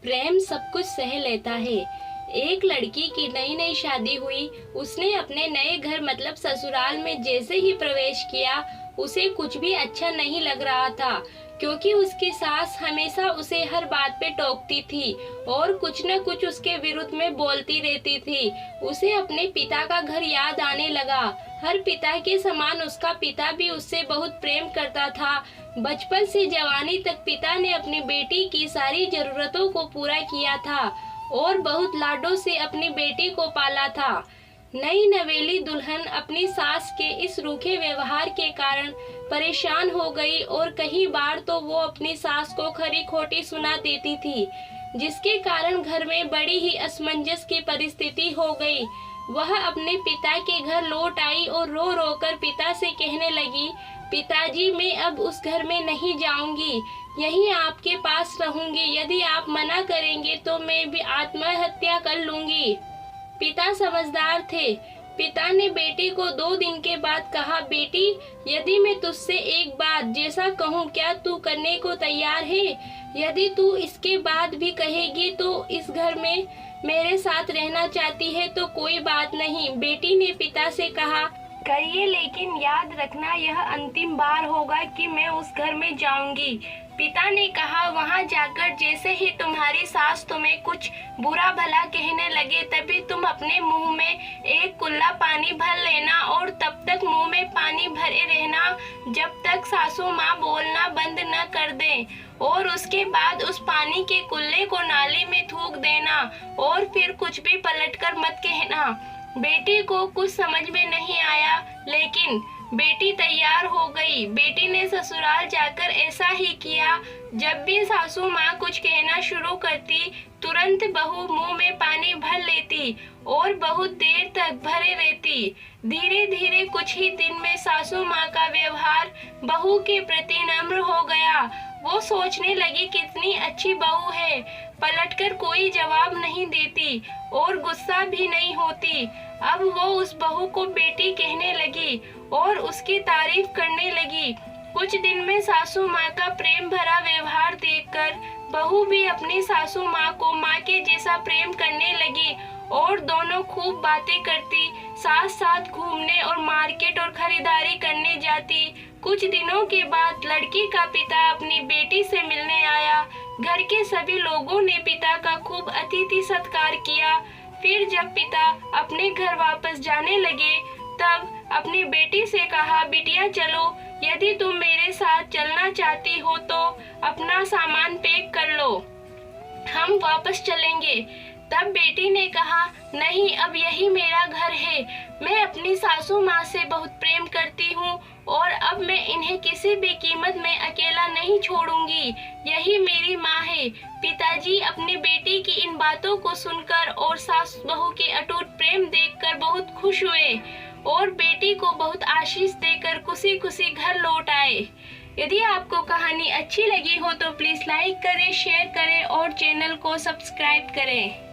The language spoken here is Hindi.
प्रेम सब कुछ सह लेता है। एक लड़की की नई नई शादी हुई। उसने अपने नए घर मतलब ससुराल में जैसे ही प्रवेश किया, उसे कुछ भी अच्छा नहीं लग रहा था, क्योंकि उसकी सास हमेशा उसे हर बात पे टोकती थी और कुछ न कुछ उसके विरुद्ध में बोलती रहती थी। उसे अपने पिता का घर याद आने लगा। हर पिता के समान उसका पिता भी उससे बहुत प्रेम करता था। बचपन से जवानी तक पिता ने अपनी बेटी की सारी जरूरतों को पूरा किया था और बहुत लाडों से अपनी बेटी को पाला था। नई नवेली दुल्हन अपनी सास के इस रूखे व्यवहार के कारण परेशान हो गई और कई बार तो वो अपनी सास को खरी खोटी सुना देती थी, जिसके कारण घर में बड़ी ही असमंजस की परिस्थिति हो गई। वह अपने पिता के घर लौट आई और रो रो कर पिता से कहने लगी, पिताजी, मैं अब उस घर में नहीं जाऊंगी, यहीं आपके पास रहूंगी। यदि आप मना करेंगे तो मैं भी आत्महत्या कर लूंगी। पिता समझदार थे। पिता ने बेटी को 2 दिन के बाद कहा, बेटी, यदि मैं तुझसे एक बात जैसा कहूँ, क्या तू करने को तैयार है? यदि तू इसके बाद भी कहेगी तो इस घर में मेरे साथ रहना चाहती है तो कोई बात नहीं। बेटी ने पिता से कहा, करिए, लेकिन याद रखना यह अंतिम बार होगा कि मैं उस घर में जाऊंगी। पिता ने कहा, वहां जाकर जैसे ही तुम्हारी सास तुम्हें कुछ बुरा भला कहने लगे तभी तुम अपने मुंह में एक कुल्ला पानी भर लेना और तब तक मुंह में पानी भरे रहना जब तक सासू माँ बोलना बंद न कर दे, और उसके बाद उस पानी के कुल्ले को नाली में थूक देना और फिर कुछ भी पलटकर मत कहना। बेटी को कुछ समझ में नहीं आया, लेकिन बेटी तैयार हो गई। बेटी ने ससुराल जाकर ऐसा ही किया। जब भी सासू माँ कुछ कहना शुरू करती, तुरंत बहू मुंह में पानी भर लेती और बहुत देर तक भरे रहती। धीरे धीरे कुछ ही दिन में सासू माँ का व्यवहार बहू के प्रति नम्र हो गया। वो सोचने लगी, कितनी अच्छी बहू है, पलटकर कोई जवाब नहीं देती और गुस्सा भी नहीं होती। अब वो उस बहू को बेटी कहने लगी और उसकी तारीफ करने लगी। कुछ दिन में सासू माँ का प्रेम भरा व्यवहार देखकर बहू भी अपनी सासू माँ को माँ के जैसा प्रेम करने लगी और दोनों खूब बातें करती, साथ साथ घूमने और मार्केट और खरीदारी करने जाती। कुछ दिनों के बाद लड़की का पिता अपनी बेटी से मिलने आया। घर के सभी लोगों ने पिता का खूब अतिथि सत्कार किया। फिर जब पिता अपने घर वापस जाने लगे तब अपनी बेटी से कहा, बिटिया चलो, यदि तुम मेरे साथ चलना चाहती हो तो अपना सामान पैक कर लो, हम वापस चलेंगे। तब बेटी ने कहा, नहीं, अब यही मेरा घर है। मैं अपनी सासू माँ से बहुत प्रेम करती हूँ और अब मैं इन्हें किसी भी कीमत में अकेला नहीं छोड़ूंगी। यही मेरी माँ है। पिताजी अपनी बेटी की इन बातों को सुनकर और सास बहू के अटूट प्रेम देखकर बहुत खुश हुए और बेटी को बहुत आशीष देकर खुशी खुशी घर लौट आए। यदि आपको कहानी अच्छी लगी हो तो प्लीज लाइक करें, शेयर करें और चैनल को सब्सक्राइब करें।